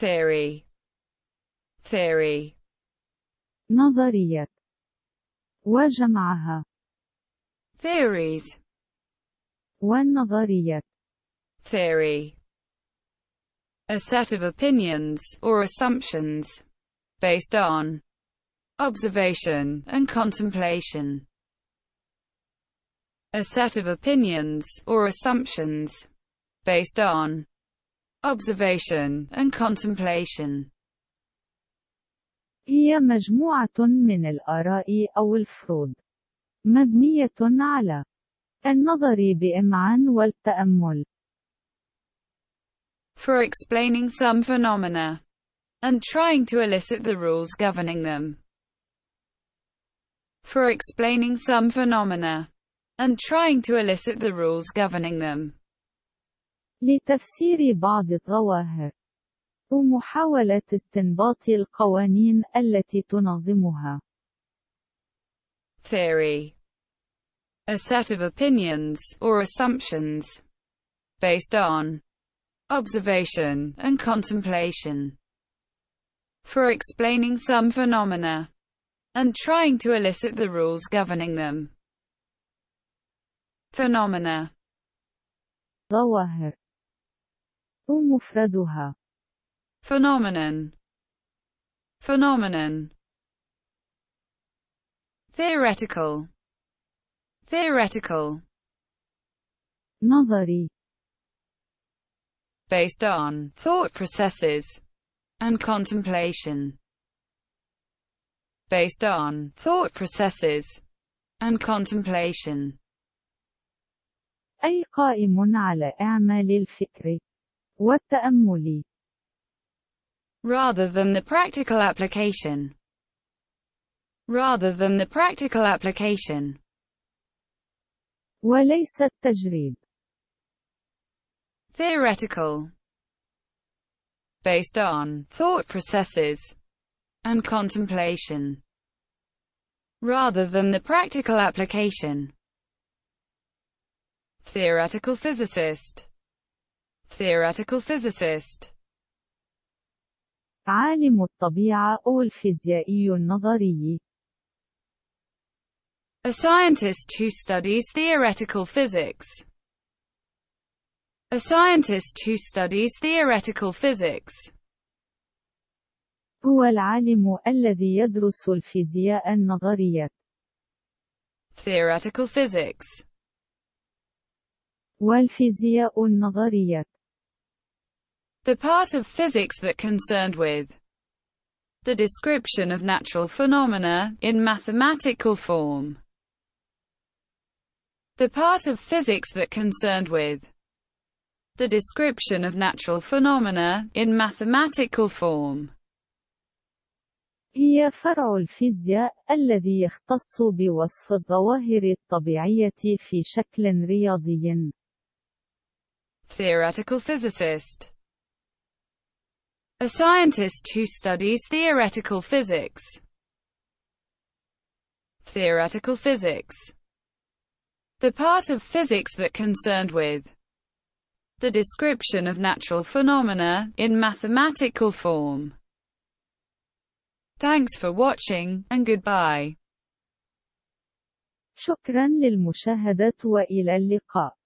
theory, theory, نظرية وجمعها theories, والنظرية theory. A set of opinions, or assumptions, based on observation and contemplation. A set of opinions, or assumptions, based on observation and contemplation. هي مجموعة من الآراء أو الفروض مبنية على النظر بإمعان والتأمل. For explaining some phenomena and trying to elicit the rules governing them. For explaining some phenomena and trying to elicit the rules governing them. لتفسير بعض الظواهر ومحاولة استنباط القوانين التي تنظمها. Theory. A set of opinions, or assumptions, based on observation and contemplation. For explaining some phenomena and trying to elicit the rules governing them. Phenomena. ظواهر ومفردها Phenomenon, phenomenon. Theoretical, theoretical. نظري Based on thought processes and contemplation. Based on thought processes and contemplation. أي قائم على إعمال الفكر والتأمل. Rather than the practical application. Rather than the practical application. وليس التجريب. Theoretical. Based on thought processes and contemplation. Rather than the practical application. Theoretical physicist. Theoretical physicist. عالم الطبيعة أو الفيزيائي النظري. A scientist who studies theoretical physics. A scientist who studies theoretical physics. هو العالم الذي يدرس الفيزياء النظرية. Theoretical physics. والفيزياء النظرية. The part of physics that concerned with the description of natural phenomena in mathematical form. The part of physics that concerned with the description of natural phenomena in mathematical form. هي فرع الفيزياء الذي يختص بوصف الظواهر الطبيعية في شكل رياضي. Theoretical physicist. A scientist who studies theoretical physics. Theoretical physics. The part of physics that concerned with the description of natural phenomena in mathematical form. Thanks for watching, and goodbye. شكرا للمشاهدة وإلى اللقاء.